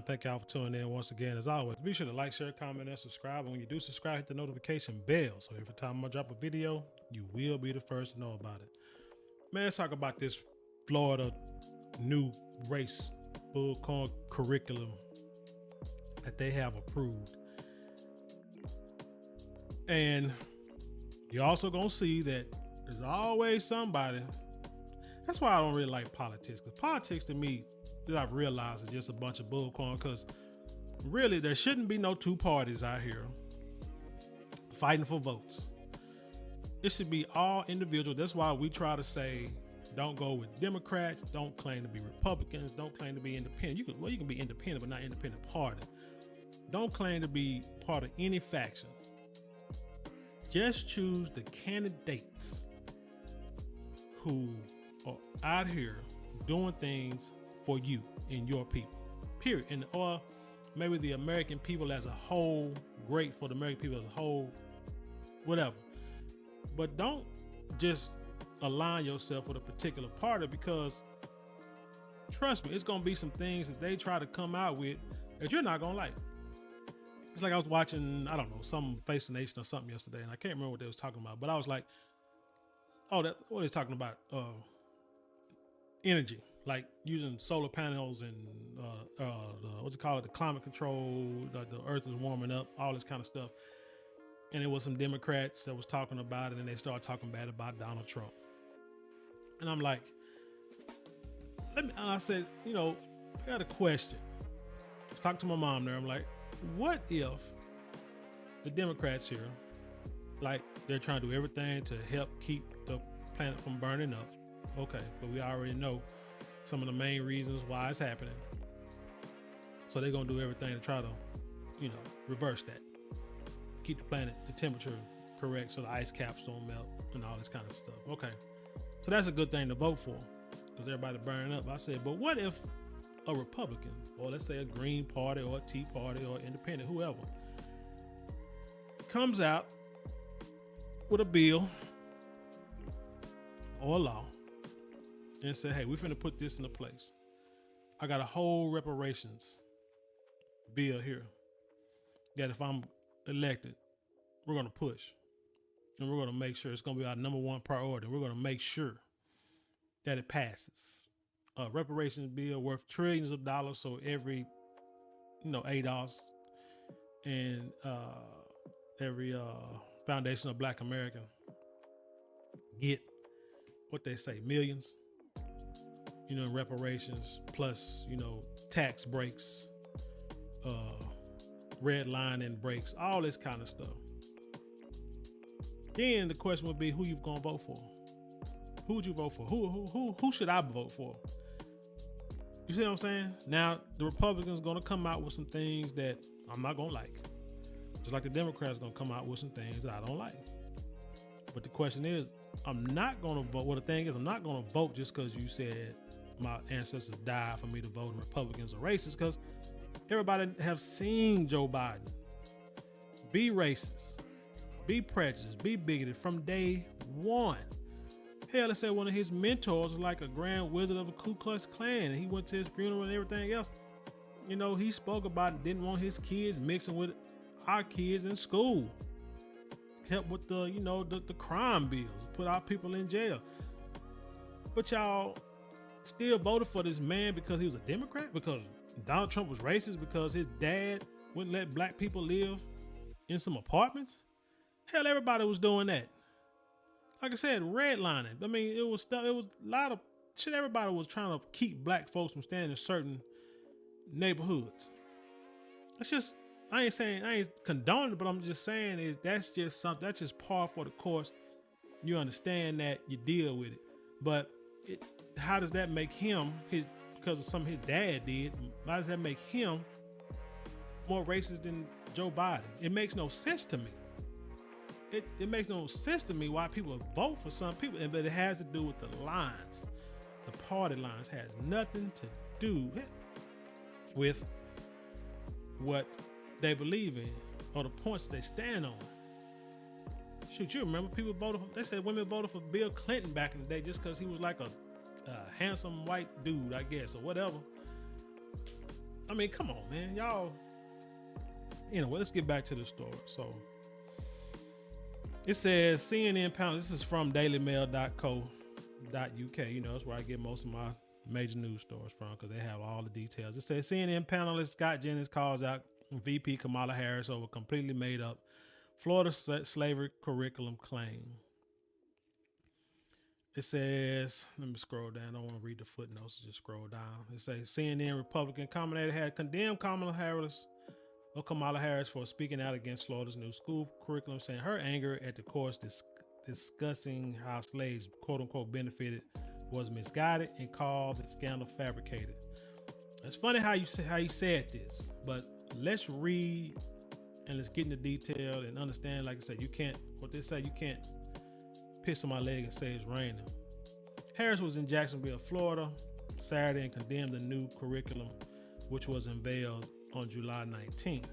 Thank y'all for tuning in once again. As always, be sure to like, share, comment, and subscribe. And when you do subscribe, hit the notification bell. So every time I drop a video, you will be the first to know about it. Man, let's talk about this Florida new race bullcorn curriculum that they have approved. And you're also going to see that there's always somebody. That's why I don't really like politics. Because politics to me, that I've realized is just a bunch of bullcorn. Because really, there shouldn't be no two parties out here fighting for votes. It should be all individual. That's why we try to say, don't go with Democrats. Don't claim to be Republicans. Don't claim to be independent. You can be independent, but not independent party. Don't claim to be part of any faction. Just choose the candidates who are out here doing things for you and your people, period. And or maybe the American people as a whole, great for the American people as a whole, whatever. But don't just align yourself with a particular party, because trust me, it's going to be some things that they try to come out with that you're not going to like. It's like I was watching, I don't know, some Face the Nation or something yesterday, and I can't remember what they was talking about, but I was like, oh, what are they talking about? Energy, like using solar panels and what's it called? The climate control, the earth is warming up, all this kind of stuff. And it was some Democrats that was talking about it, and they started talking bad about Donald Trump. And I'm like, and I said, I got a question. I was talking to my mom there. I'm like, what if the Democrats here, like, they're trying to do everything to help keep the planet from burning up? Okay, but we already know some of the main reasons why it's happening. So they're going to do everything to try to, reverse that. Keep the planet, the temperature correct so the ice caps don't melt and all this kind of stuff. Okay, so that's a good thing to vote for because everybody burning up. I said, but what if a Republican, or let's say a Green Party or a Tea Party or independent, whoever, comes out with a bill or a law and say, hey, we're finna put this into place. I got a whole reparations bill here that if I'm elected, we're going to push, and we're going to make sure it's going to be our number one priority. We're going to make sure that it passes. A reparations bill worth trillions of dollars. So every, ADOS and every Foundation of Black America get what they say, millions, in reparations, plus, tax breaks, redlining breaks, all this kind of stuff. Then the question would be, who you gonna vote for? Who would you vote for? Who should I vote for? You see what I'm saying? Now the Republicans gonna come out with some things that I'm not gonna like, just like the Democrats gonna come out with some things that I don't like. But the question is, I'm not gonna vote. Well, the thing is, I'm not gonna vote just because you said my ancestors died for me to vote, and Republicans are racist, because everybody have seen Joe Biden be racist, be prejudiced, be bigoted from day one. Hell, let's say one of his mentors was like a grand wizard of a Ku Klux Klan, and he went to his funeral and everything else. He spoke about it, didn't want his kids mixing with our kids in school. Help with the crime bills, put our people in jail. But y'all still voted for this man because he was a Democrat, because Donald Trump was racist, because his dad wouldn't let black people live in some apartments. Hell, everybody was doing that. Like I said, redlining. I mean, it was a lot of shit. Everybody was trying to keep black folks from staying in certain neighborhoods. That's just, I ain't condoning it, but I'm just saying that's just something, that's just par for the course. You understand that, you deal with it. But how does that make him, because of something his dad did, how does that make him more racist than Joe Biden? It makes no sense to me. It makes no sense to me why people vote for some people, but it has to do with the lines. The party lines has nothing to do with what they believe in or the points they stand on. Shoot, you remember people they said women voted for Bill Clinton back in the day just because he was like a handsome white dude, I guess, or whatever. I mean, come on, man. Y'all. Anyway, let's get back to the story. So it says CNN panel. This is from dailymail.co.uk. You know, that's where I get most of my major news stories from because they have all the details. It says CNN panelist Scott Jennings calls out VP Kamala Harris over completely made up Florida slavery curriculum claim. It says, let me scroll down. I don't want to read the footnotes. Just scroll down. It says CNN Republican commentator had condemned Kamala Harris for speaking out against Florida's new school curriculum, saying her anger at the course discussing how slaves quote unquote benefited was misguided and called the scandal fabricated. It's funny how you said this, but let's read and let's get into detail and understand. Like I said, you can't piss on my leg and say it's raining. Harris was in Jacksonville, Florida, Saturday and condemned the new curriculum, which was unveiled on July 19th.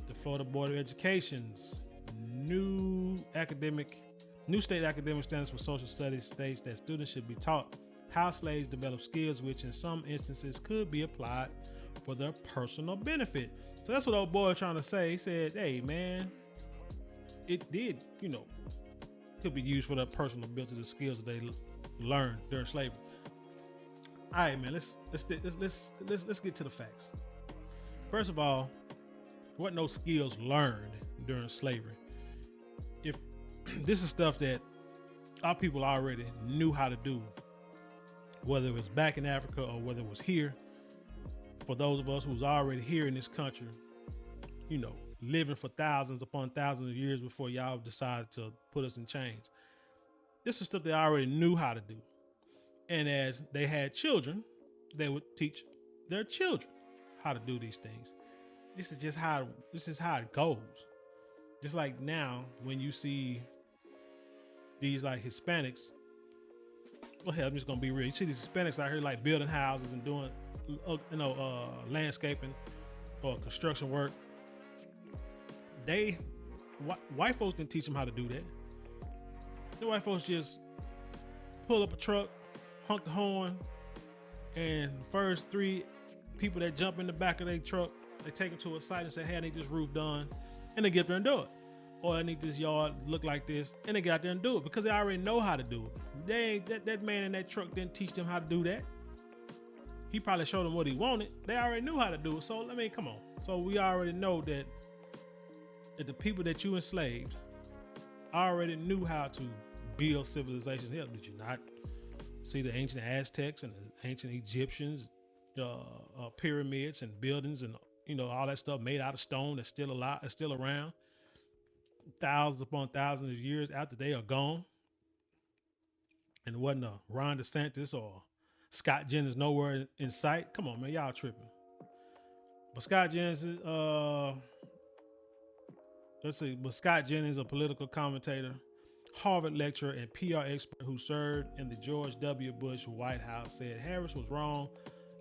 The Florida Board of Education's new state academic standards for social studies states that students should be taught how slaves develop skills, which in some instances could be applied for their personal benefit. So that's what old boy trying to say. He said, hey man, it did, could be used for their personal ability, the skills that they learned during slavery. All right, man, let's get to the facts. First of all, what no skills learned during slavery. If this is stuff that our people already knew how to do, whether it was back in Africa or whether it was here, for those of us who's already here in this country, living for thousands upon thousands of years before y'all decided to put us in chains. This is stuff they already knew how to do. And as they had children, they would teach their children how to do these things. This is how it goes. Just like now, when you see these like Hispanics, well, hell, I'm just gonna be real. You see these Hispanics out here like building houses and doing, landscaping or construction work. White folks didn't teach them how to do that. The white folks just pull up a truck, honk the horn, and the first 3 people that jump in the back of their truck, they take them to a site and say, hey, I need this roof done, and they get there and do it. Or I need this yard look like this, and they get out there and do it because they already know how to do it. That man in that truck didn't teach them how to do that. He probably showed them what he wanted. They already knew how to do it. So, come on. So we already know that the people that you enslaved already knew how to build civilizations. Hell, did you not see the ancient Aztecs and the ancient Egyptians, pyramids and buildings and all that stuff made out of stone that's still alive, that's still around thousands upon thousands of years after they are gone? And it wasn't a Ron DeSantis or Scott Jennings nowhere in sight. Come on, man, y'all tripping. But Scott Jennings, Scott Jennings, a political commentator, Harvard lecturer, and PR expert who served in the George W. Bush White House, said Harris was wrong,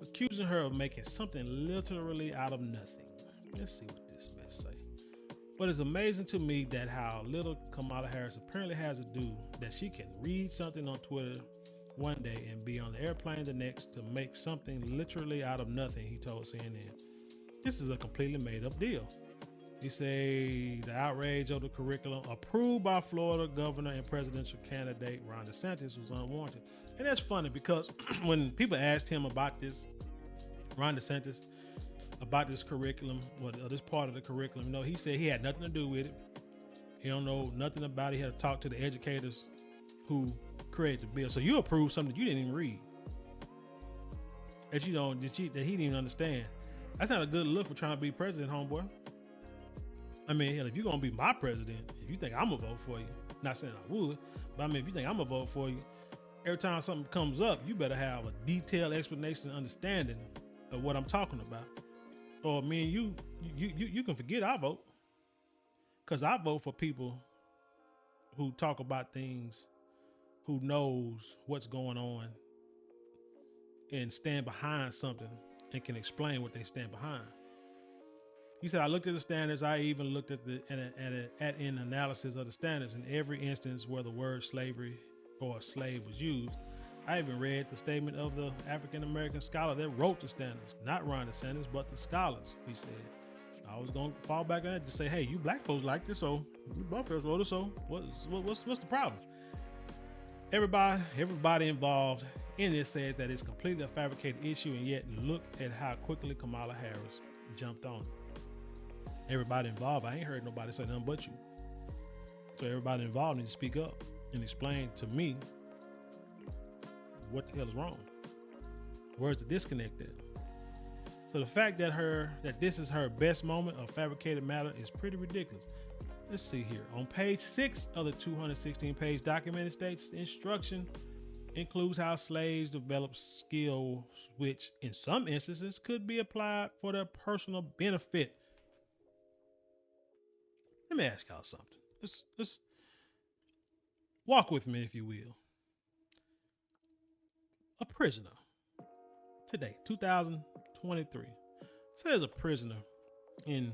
accusing her of making something literally out of nothing. Let's see what this mess say. But it's amazing to me that how little Kamala Harris apparently has to do, that she can read something on Twitter one day and be on the airplane the next to make something literally out of nothing, he told CNN. This is a completely made up deal. He said the outrage of the curriculum approved by Florida governor and presidential candidate Ron DeSantis was unwarranted. And that's funny because when people asked him about this, Ron DeSantis, about this curriculum, or this part of the curriculum, he said he had nothing to do with it. He don't know nothing about it. He had to talk to the educators who created the bill. So you approved something you didn't even read, that he didn't even understand. That's not a good look for trying to be president, homeboy. I mean, hell, if you're going to be my president, if you think I'm going to vote for you, not saying I would, but I mean, if you think I'm going to vote for you, every time something comes up, you better have a detailed explanation and understanding of what I'm talking about. Or me and you can forget I vote. Because I vote for people who talk about things, who knows what's going on and stand behind something and can explain what they stand behind. He said, I looked at the standards. I even looked at an analysis of the standards. In every instance where the word slavery or slave was used, I even read the statement of the African-American scholar that wrote the standards, not Ron DeSantis, but the scholars. He said, I was going to fall back on that to say, hey, you black folks like this, so you black folks wrote it, so what's the problem? Everybody involved in this says that it's completely a fabricated issue, and yet look at how quickly Kamala Harris jumped on it. Everybody involved, I ain't heard nobody say nothing but you. So everybody involved needs to speak up and explain to me what the hell is wrong. Where's the disconnect at? So the fact that this is her best moment of fabricated matter is pretty ridiculous. Let's see here. On page 6 of the 216-page document, it states the instruction includes how slaves develop skills which in some instances could be applied for their personal benefit. Let me ask y'all something. Let's walk with me, if you will. A prisoner today, 2023. Say there's a prisoner in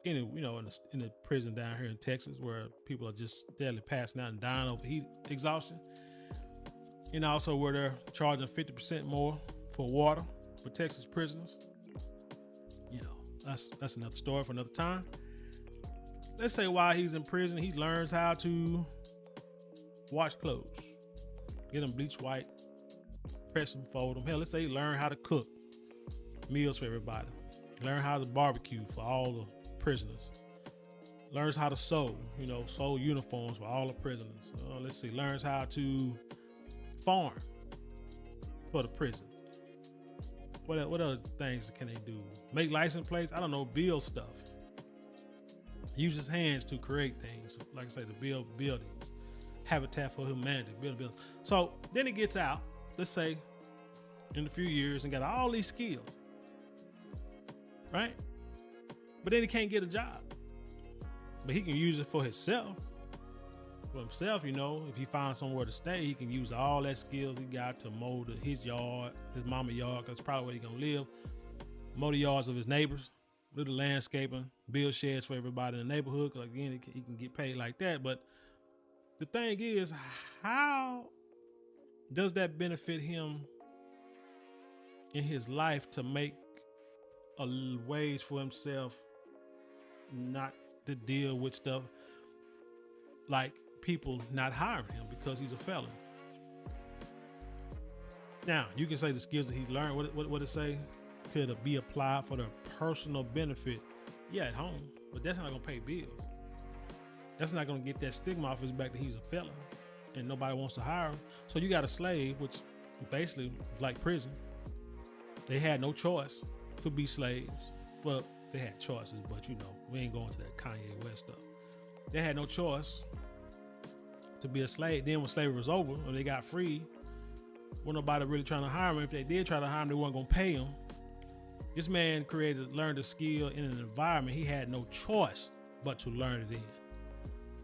the prison down here in Texas where people are just steadily passing out and dying over heat exhaustion, and also where they're charging 50% more for water for Texas prisoners. That's another story for another time. Let's say while he's in prison, he learns how to wash clothes, get them bleach white, press them, fold them. Hell, let's say he learned how to cook meals for everybody, learn how to barbecue for all the prisoners, learns how to sew uniforms for all the prisoners. Learns how to farm for the prison. What other things can they do? Make license plates? I don't know, build stuff. Use his hands to create things, like I say, to build buildings, Habitat for Humanity, build buildings. So then he gets out, let's say, in a few years, and got all these skills, right? But then he can't get a job. But he can use it for himself. For himself, if he finds somewhere to stay, he can use all that skills he got to mow his yard, his mama yard, because that's probably where he's gonna live. Mow the yards of his neighbors, do the landscaping, build sheds for everybody in the neighborhood. Because again, he can get paid like that. But the thing is, how does that benefit him in his life to make a wage for himself, not to deal with stuff like people not hiring him because he's a felon? Now, you can say the skills that he's learned, what it say, could be applied for their personal benefit, at home, but that's not gonna pay bills. That's not gonna get that stigma off his back that he's a felon and nobody wants to hire him. So you got a slave, which basically is like prison. They had no choice to be slaves. Well, they had choices, but we ain't going to that Kanye West stuff. They had no choice to be a slave. Then when slavery was over, or they got free, wasn't nobody really trying to hire him. If they did try to hire him, they weren't gonna pay him. This man learned a skill in an environment he had no choice but to learn it in.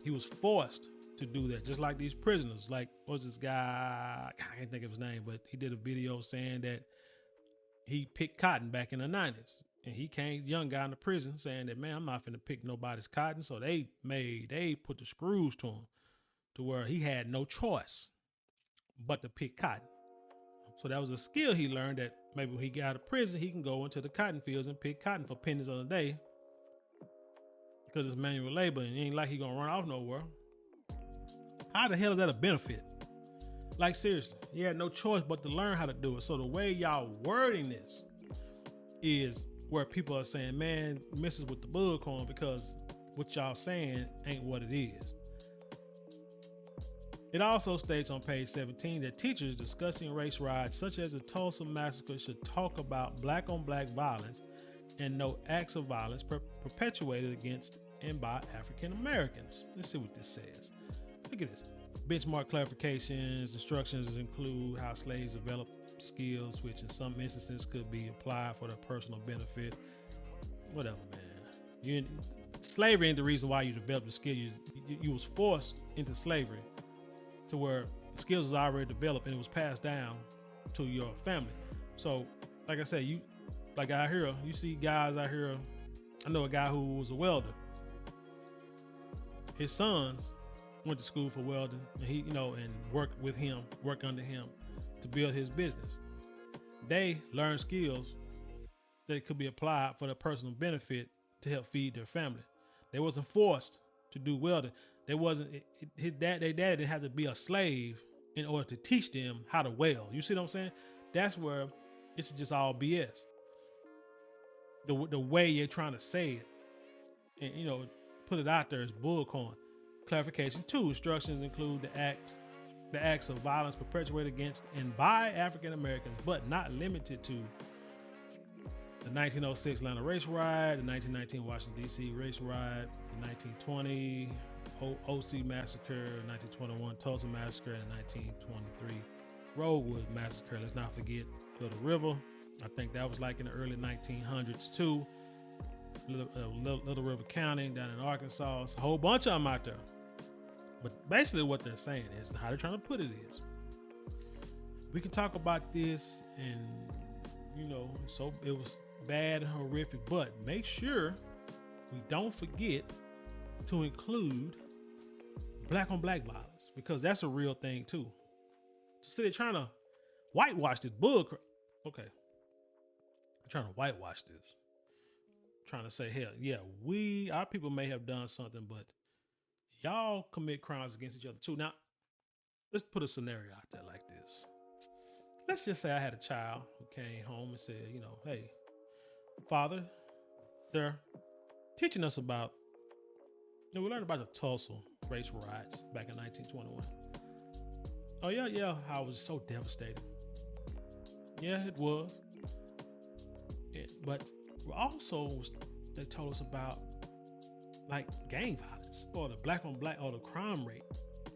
He was forced to do that, just like these prisoners. Like, what's this guy? I can't think of his name, but he did a video saying that he picked cotton back in the 90s. And he came, young guy in the prison, saying that, man, I'm not finna pick nobody's cotton. So they put the screws to him to where he had no choice but to pick cotton. So that was a skill he learned, that maybe when he got out of prison, he can go into the cotton fields and pick cotton for pennies on a day, because it's manual labor and it ain't like he gonna run off nowhere. How the hell is that a benefit? Like, seriously, he had no choice but to learn how to do it. So the way y'all wording this is where people are saying, man, misses with the bullcorn, because what y'all saying ain't what it is. It also states on page 17 that teachers discussing race riots such as the Tulsa massacre should talk about black on black violence and no acts of violence perpetuated against and by African Americans. Let's see what this says. Look at this. Benchmark clarifications, instructions include how slaves develop skills, which in some instances could be applied for their personal benefit. Whatever, man. Slavery ain't the reason why you developed the skill. You was forced into slavery to where the skills was already developed and it was passed down to your family. So, like I said, you see guys out here. I know a guy who was a welder. His sons went to school for welding, and he, and worked under him to build his business. They learned skills that could be applied for their personal benefit to help feed their family. They wasn't forced to do welding. They wasn't, their dad didn't have to be a slave in order to teach them how to weld. You see what I'm saying? That's where it's just all BS. The way you're trying to say it and, put it out there is bullcorn. Clarification 2, instructions include the acts of violence perpetrated against and by African Americans, but not limited to the 1906 Atlanta race riot, the 1919 Washington, D.C. race riot, the 1920 OC massacre, 1921 Tulsa massacre, and the 1923 Rosewood massacre. Let's not forget Little River. I think that was like in the early 1900s too. Little River County down in Arkansas. It's a whole bunch of them out there. But basically what they're saying is, how they're trying to put it is, we can talk about this and, so it was bad and horrific, but make sure we don't forget to include black on black violence, because that's a real thing too. So they're trying to whitewash this bull crap. Okay. I'm trying to whitewash this. Trying to say, hell, yeah, our people may have done something, but y'all commit crimes against each other too. Now, let's put a scenario out there like this. Let's just say I had a child who came home and said, hey, Father, they're teaching us about, we learned about the Tulsa race riots back in 1921. Oh, yeah, I was so devastated. Yeah, it was. Yeah, but also, they told us about like gang violence or the black on black or the crime rate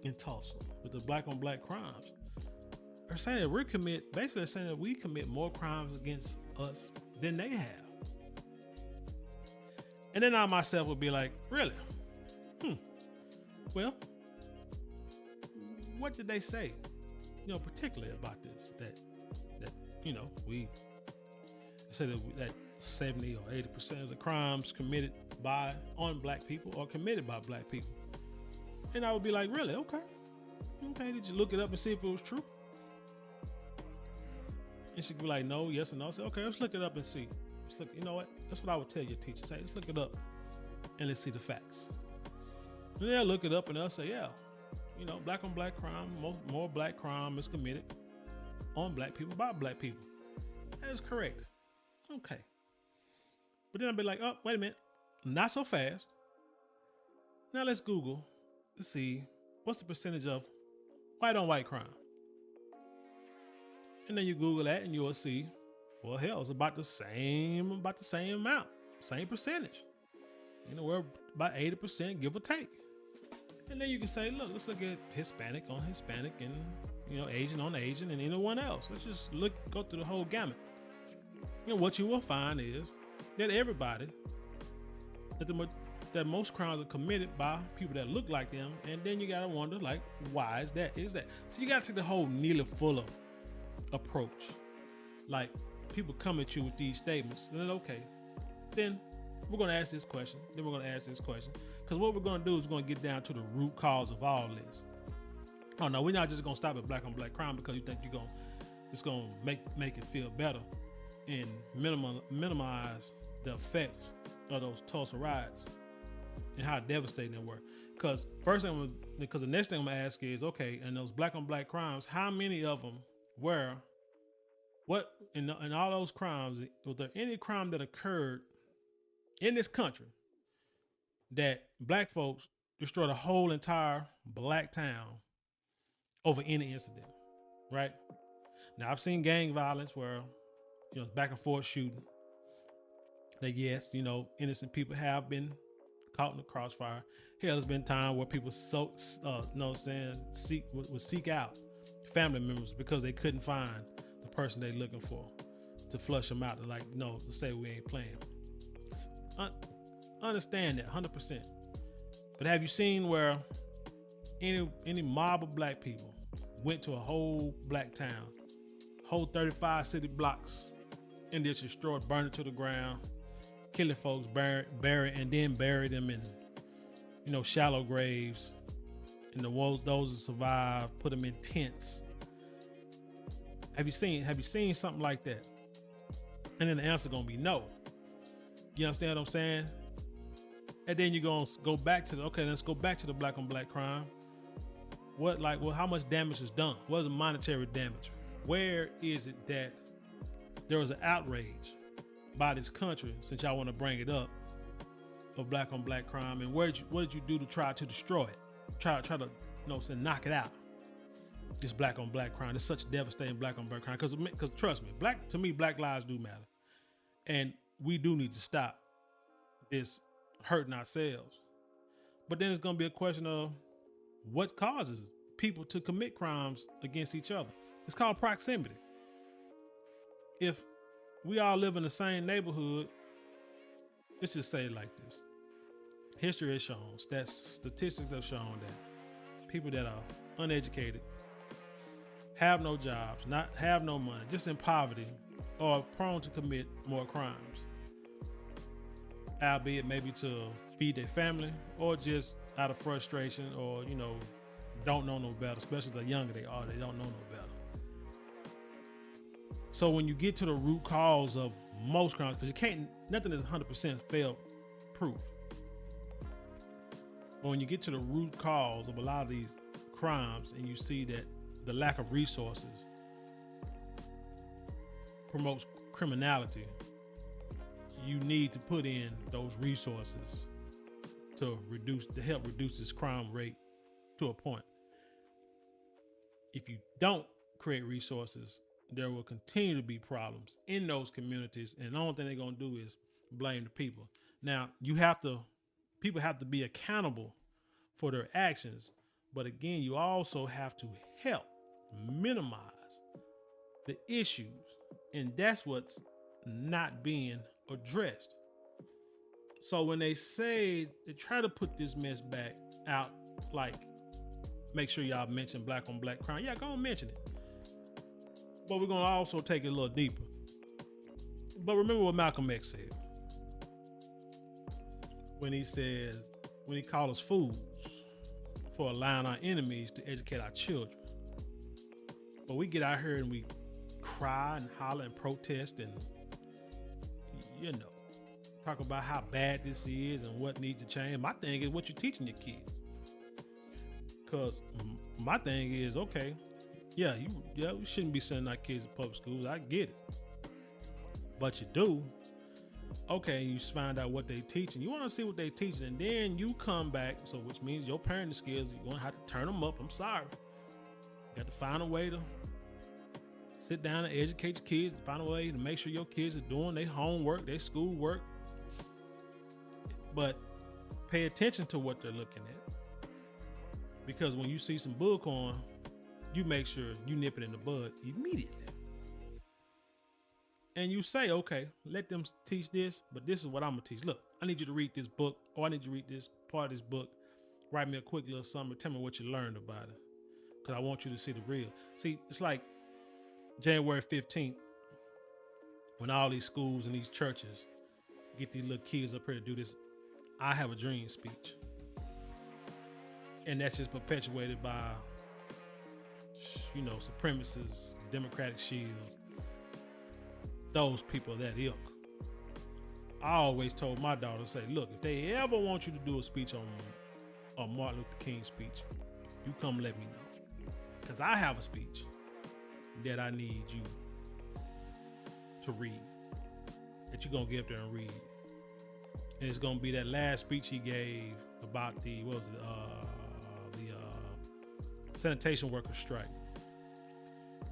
in Tulsa with the black on black crimes. They're saying that we commit more crimes against us than they have. And then I myself would be like, really? Well, what did they say? Particularly about this, that we said that 70 or 80% of the crimes committed on black people or committed by black people. And I would be like, really? Okay. Did you look it up and see if it was true? And she'd be like, no, yes or no. I said, okay, let's look it up and see. You know what? That's what I would tell your teacher. Say, let's look it up and let's see the facts. And they'll look it up and they'll say, yeah, black on black crime, more black crime is committed on black people by black people. That is correct. Okay. But then I'll be like, oh, wait a minute. Not so fast. Now let's Google to see what's the percentage of white on white crime. And then you Google that and you'll see, well, hell, it's about the same amount, same percentage. We're about 80%, give or take. And then you can say, look, let's look at Hispanic on Hispanic and, Asian on Asian and anyone else. Let's just go through the whole gamut. What you will find is that that most crimes are committed by people that look like them. And then you got to wonder, like, why is that? So you got to take the whole Neely Fuller approach. Like, people come at you with these statements. And then, okay, then we're going to ask this question. Then we're going to ask this question. Because what we're going to do is we're going to get down to the root cause of all this. Oh, no, we're not just going to stop at black on black crime because you think it's going to make it feel better and minimize the effects of those Tulsa riots and how devastating they were. Because the next thing I'm gonna ask is, okay, and those black on black crimes, how many of them were? What in all those crimes? Was there any crime that occurred in this country that black folks destroyed a whole entire black town over any incident? Right now, I've seen gang violence where back and forth shooting. That yes, innocent people have been caught in the crossfire. Hell, there's been time where people would seek out family members because they couldn't find the person they're looking for to flush them out. To say we ain't playing. Understand that 100%. But have you seen where any mob of black people went to a whole black town, whole 35 city blocks, and just destroyed, burned it to the ground, killing folks, bury them in, shallow graves, and those that survive, put them in tents. Have you seen something like that? And then the answer gonna be no. You understand what I'm saying? And then you're gonna go back to let's go back to the black on black crime. How much damage is done? What is the monetary damage? Where is it that there was an outrage by this country, since y'all want to bring it up, of black on black crime? And what did you do to try to destroy it? Try to knock it out. This black on black crime. It's such devastating black on black crime. Because trust me, black lives do matter. And we do need to stop this hurting ourselves. But then it's going to be a question of what causes people to commit crimes against each other. It's called proximity. If we all live in the same neighborhood, let's just say it like this. History has shown, statistics have shown that people that are uneducated, have no jobs, have no money, just in poverty, are prone to commit more crimes. Albeit maybe to feed their family, or just out of frustration, or don't know no better. Especially the younger they are, they don't know no better. So when you get to the root cause of most crimes, because nothing is 100% fail proof. But when you get to the root cause of a lot of these crimes, and you see that the lack of resources promotes criminality, you need to put in those resources to help reduce this crime rate to a point. If you don't create resources, there will continue to be problems in those communities, and the only thing they're gonna do is blame the people. Now, people have to be accountable for their actions, but again, you also have to help minimize the issues, and that's what's not being addressed. So when they try to put this mess back out, like make sure y'all mention black on black crime, yeah, go on, mention it. But we're gonna also take it a little deeper. But remember what Malcolm X said when he called us fools for allowing our enemies to educate our children. But we get out here and we cry and holler and protest and talk about how bad this is and what needs to change. My thing is what you're teaching your kids. Because my thing is, okay, we shouldn't be sending our kids to public schools. I get it. But you do. Okay, you find out what they teaching. You want to see what they teaching, and then you come back, so which means your parenting skills, you're going to have to turn them up. I'm sorry. You got to find a way to sit down and educate your kids, find a way to make sure your kids are doing their homework, their schoolwork. But pay attention to what they're looking at. Because when you see some bullcorn, you make sure you nip it in the bud immediately. And you say, okay, let them teach this, but this is what I'm going to teach. Look, I need you to read this book, or I need you to read this part of this book. Write me a quick little summary. Tell me what you learned about it. Because I want you to see the real. See, it's like January 15th, when all these schools and these churches get these little kids up here to do this I have a dream speech. And that's just perpetuated by, supremacists, Democratic shields, those people that ilk. I always told my daughter, say, look, if they ever want you to do a speech on Martin Luther King's speech, you come let me know. Because I have a speech that I need you to read, that you're going to get up there and read. And it's going to be that last speech he gave about the sanitation workers strike.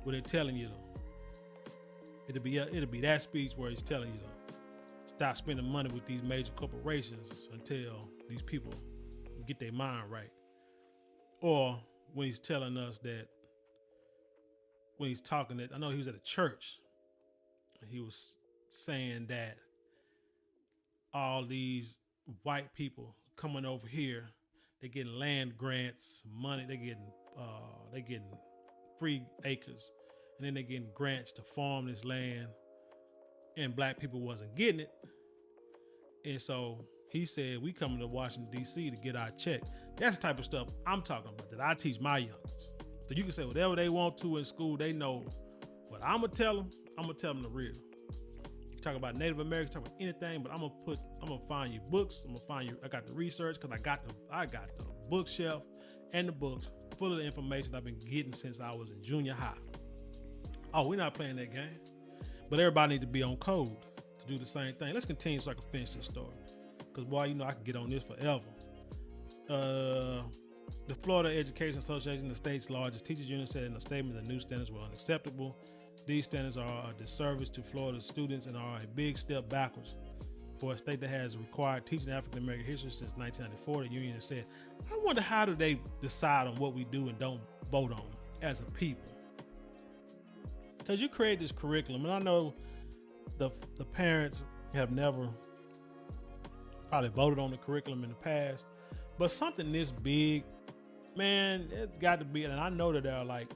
Where they're telling you, it'll be that speech where he's telling you, stop spending money with these major corporations until these people get their mind right. Or when he's telling us that, when he's talking that, I know he was at a church, and he was saying that all these white people coming over here, they're getting land grants, money, they're getting free acres, and then they're getting grants to farm this land, and black people wasn't getting it. And so he said, we coming to Washington, D.C. to get our check. That's the type of stuff I'm talking about that I teach my youngins. So you can say whatever they want to in school. They know what I'm gonna tell them. I'm gonna tell them the real. You talk about Native Americans, talk about anything, but I'm gonna find you books. I'm gonna find you. I got the research because I got the bookshelf and the books full of the information I've been getting since I was in junior high. Oh, we're not playing that game, but everybody need to be on code to do the same thing. Let's continue so I can finish this story, because boy, you know I can get on this forever. The Florida Education Association, the state's largest teachers union, said in a statement the new standards were unacceptable. These standards are a disservice to Florida students and are a big step backwards for a state that has required teaching African American history since 1994. The union has said, I wonder how do they decide on what we do and don't vote on as a people? Because you create this curriculum, and I know the parents have never probably voted on the curriculum in the past, but something this big, man, it's got to be. And I know that they're like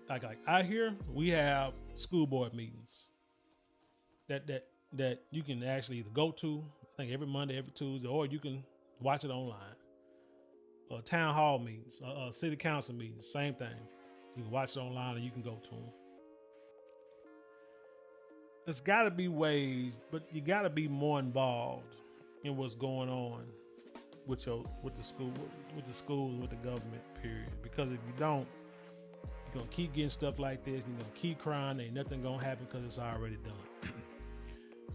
out here we have school board meetings that you can actually either go to, I think every Monday, every Tuesday, or you can watch it online. Town hall meetings, city council meetings, same thing. You can watch it online or you can go to them. There's got to be ways, but you got to be more involved in what's going on with the schools, with the government, period. Because if you don't, you're gonna keep getting stuff like this, and you're gonna keep crying. Ain't nothing gonna happen because it's already done.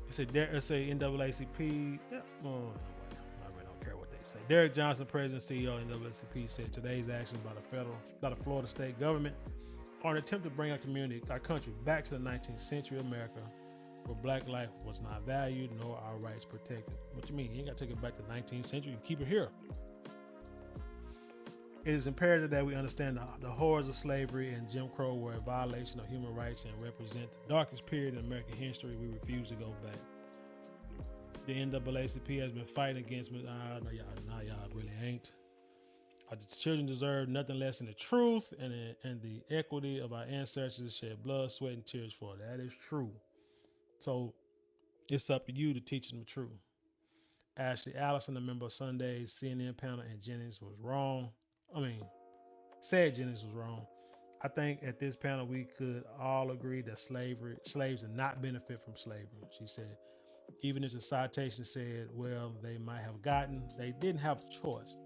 Let's say NAACP. Yeah, I really don't care what they say. Derek Johnson, president and CEO of NAACP, said today's actions by the Florida state government are an attempt to bring our country back to the 19th century America, where black life was not valued nor our rights protected. What you mean? You ain't got to take it back to the 19th century. You keep it here. It is imperative that we understand the horrors of slavery and Jim Crow were a violation of human rights and represent the darkest period in American history. We refuse to go back. The NAACP has been fighting against me. No, y'all really ain't. Our children deserve nothing less than the truth and the equity of our ancestors shed blood, sweat, and tears for. That is true. So it's up to you to teach them the truth. Ashley Allison, a member of Sunday's CNN panel, and Jennings was wrong. Said Jennings was wrong. I think at this panel we could all agree that slaves did not benefit from slavery. She said, even if the citation said, well, they might have gotten, they didn't have a choice.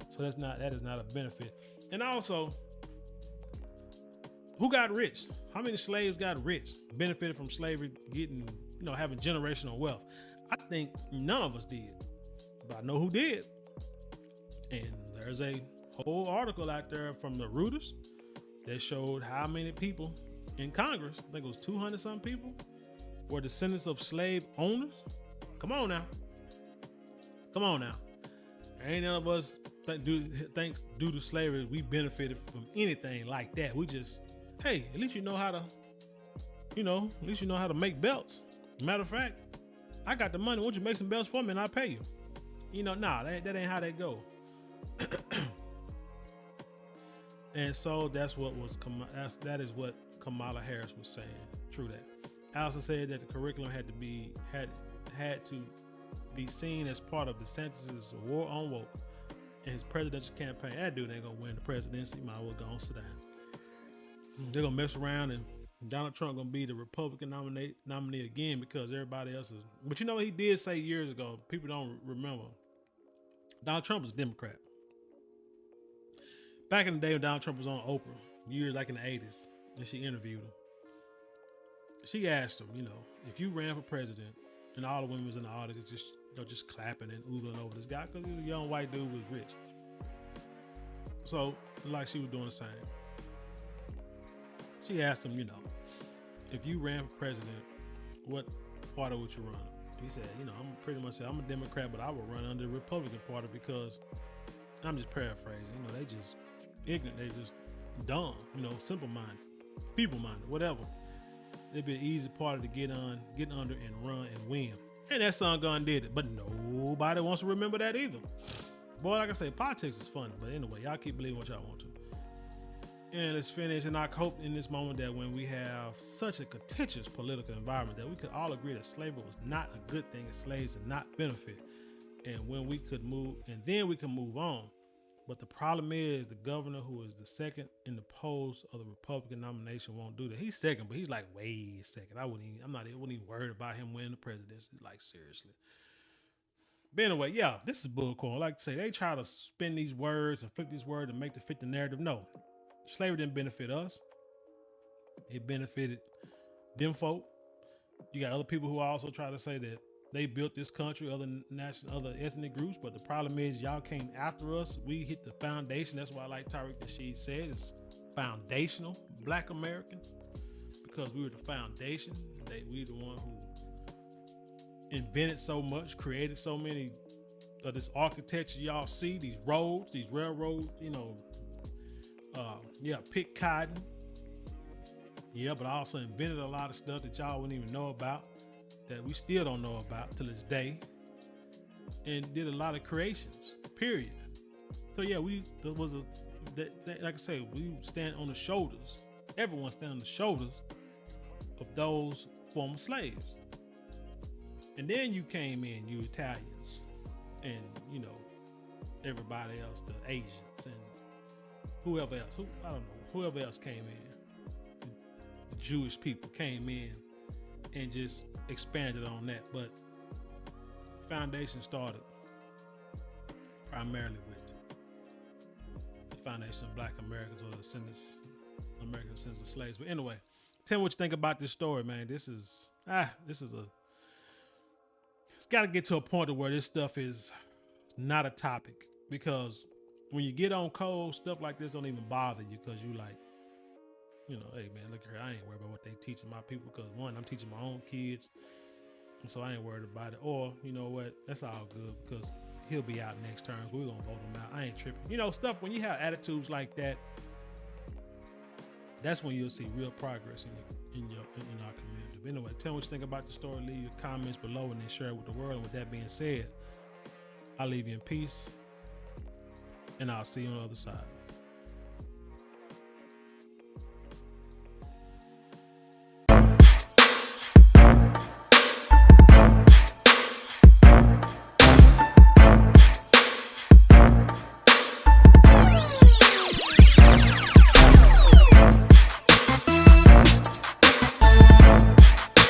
So that is not a benefit. And also, who got rich? How many slaves got rich, benefited from slavery, having generational wealth? I think none of us did, but I know who did. And there's a whole article out there from the Reuters that showed how many people in Congress, I think it was 200 some people, were descendants of slave owners. Come on now. Ain't none of us due to slavery we benefited from anything like that. We just, hey, at least you know how to make belts. Matter of fact, I got the money. Won't you make some belts for me and I'll pay you? That ain't how they go. And so that is what Kamala Harris was saying. True that. Allison said that the curriculum had to be seen as part of DeSantis' war on woke and his presidential campaign. That dude ain't gonna win the presidency. Might as well go and sit down. They're gonna mess around and Donald Trump gonna be the Republican nominee again because everybody else is. But you know what he did say years ago? People don't remember. Donald Trump was a Democrat. Back in the day when Donald Trump was on Oprah, years like in the 80s, and she interviewed him. She asked him, if you ran for president, and all the women was in the audience just clapping and oogling over this guy because he was a young white dude who was rich. So, like she was doing the same. She asked him, if you ran for president, what party would you run? He said, I'm a Democrat, but I would run under the Republican Party because, I'm just paraphrasing, they just ignorant, they just dumb, simple-minded, feeble-minded, whatever. It'd be an easy party to get under and run and win. And that son gun did it, but nobody wants to remember that either. Boy, like I say, politics is funny, but anyway, y'all keep believing what y'all want to. And let's finish. And I hope in this moment that when we have such a contentious political environment that we could all agree that slavery was not a good thing and slaves did not benefit. And when we could move, and then we can move on. But the problem is the governor, who is the second in the polls of the Republican nomination, won't do that. He's second, but he's like way second. I wouldn't even worried about him winning the presidency. Like, seriously. But anyway, yeah, this is bullcorn. Like I say, they try to spin these words and flip these words and make it fit the narrative. No, slavery didn't benefit us. It benefited them folk. You got other people who also try to say that they built this country, other ethnic groups, but the problem is y'all came after us. We hit the foundation. That's why, like Tariq Nasheed said, it's foundational Black Americans, because we were the foundation. We the one who invented so much, created so many of this architecture y'all see, these roads, these railroads, pick cotton. Yeah, but I also invented a lot of stuff that y'all wouldn't even know about, that we still don't know about to this day, and did a lot of creations, period. So yeah, like I say, we stand on the shoulders, everyone stand on the shoulders of those former slaves. And then you came in, you Italians, and everybody else, the Asians and whoever else, whoever else came in. The Jewish people came in and just expanded on that. But foundation started primarily with the foundation of Black Americans, or the American descendants of slaves. But anyway, tell me what you think about this story, man. This is it's got to get to a point where this stuff is not a topic, because when you get on cold, stuff like this don't even bother you, because you like, hey man, look here, I ain't worried about what they teaching my people, because one, I'm teaching my own kids, and so I ain't worried about it. Or you know what, that's all good, because he'll be out next term, we're gonna vote him out. I ain't tripping. Stuff, when you have attitudes like that, that's when you'll see real progress in our community. But anyway, tell me what you think about the story. Leave your comments below and then share it with the world. And with that being said, I'll leave you in peace, and I'll see you on the other side.